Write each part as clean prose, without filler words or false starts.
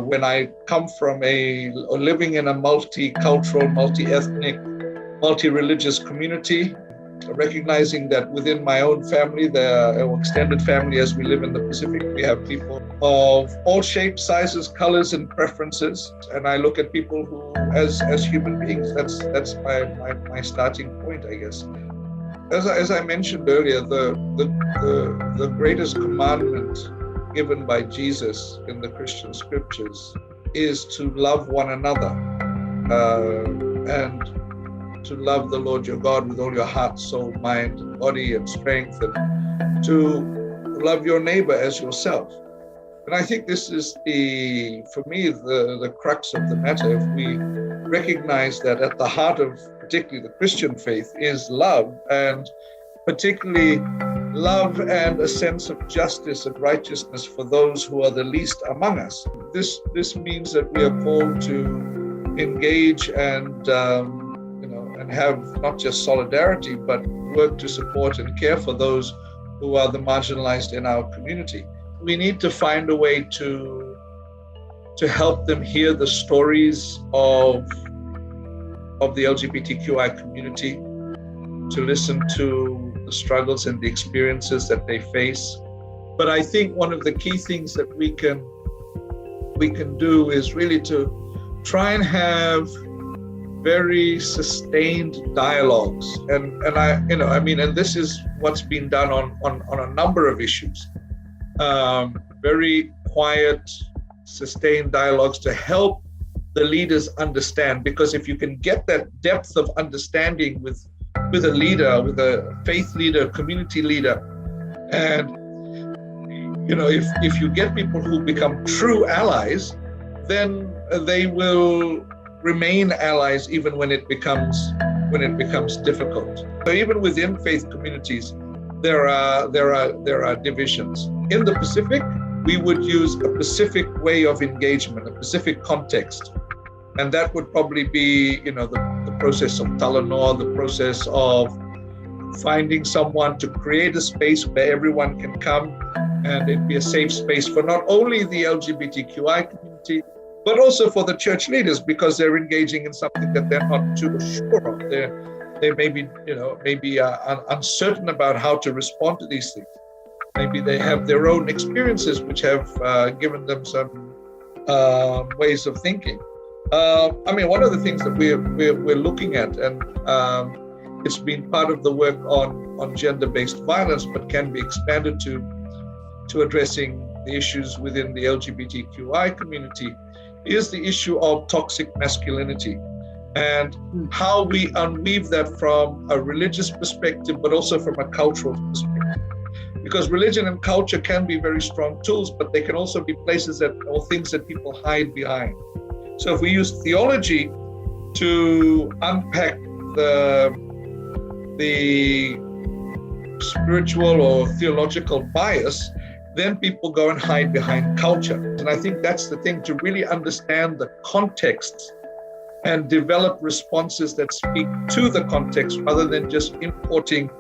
When I come from living in a multicultural, multi-ethnic, multi-religious community, recognizing that within my own family, our extended family as we live in the Pacific, we have people of all shapes, sizes, colors, and preferences. And I look at people who, as human beings, that's my starting point, I guess. As I mentioned earlier, the greatest commandment given by Jesus in the Christian scriptures is to love one another and to love the Lord your God with all your heart, soul, mind, body, and strength, and to love your neighbor as yourself. And I think this is for me, the crux of the matter. If we recognize that at the heart of particularly the Christian faith is love, and particularly love and a sense of justice and righteousness for those who are the least among us. This means that we are called to engage and have not just solidarity, but work to support and care for those who are the marginalized in our community. We need to find a way to help them hear the stories of the LGBTQI community, to listen to the struggles and the experiences that they face. But I think one of the key things that we can do is really to try and have very sustained dialogues, and this is what's been done on a number of issues. Very quiet, sustained dialogues to help the leaders understand, because if you can get that depth of understanding with a leader, with a faith leader, community leader, and if you get people who become true allies, then they will remain allies even when it becomes difficult. So even within faith communities, there are divisions. In the Pacific, we would use a Pacific way of engagement, a Pacific context, and that would probably be the process of Talanoa, the process of finding someone to create a space where everyone can come, and it'd be a safe space for not only the LGBTQI community, but also for the church leaders, because they're engaging in something that they're not too sure of. They may be, uncertain about how to respond to these things. Maybe they have their own experiences which have given them some ways of thinking. One of the things that we're looking at, and it's been part of the work on gender-based violence, but can be expanded to addressing the issues within the LGBTQI community, is the issue of toxic masculinity and how we unweave that from a religious perspective, but also from a cultural perspective. Because religion and culture can be very strong tools, but they can also be places or things that people hide behind. So if we use theology to unpack the spiritual or theological bias, then people go and hide behind culture. And I think that's the thing, to really understand the context and develop responses that speak to the context rather than just importing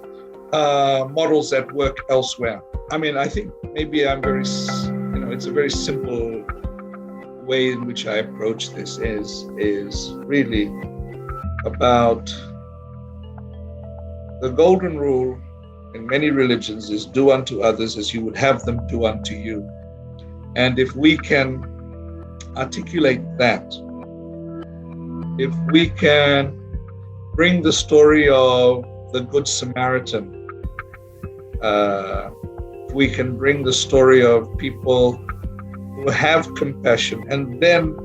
models that work elsewhere. I think maybe it's a very simple way in which I approach this is really about the golden rule in many religions is do unto others as you would have them do unto you. And if we can articulate that, if we can bring the story of the Good Samaritan, if we can bring the story of people who have compassion and then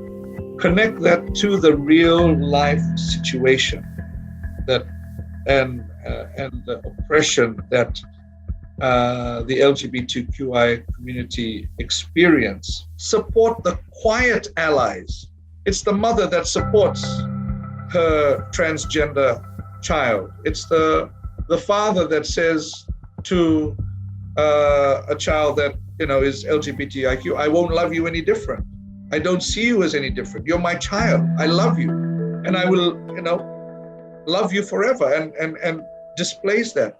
connect that to the real life situation and the oppression that the LGBTQI community experience. Support the quiet allies. It's the mother that supports her transgender child. It's the father that says to a child that is LGBTIQ, I won't love you any different. I don't see you as any different. You're my child. I love you, and I will love you forever, and displays that.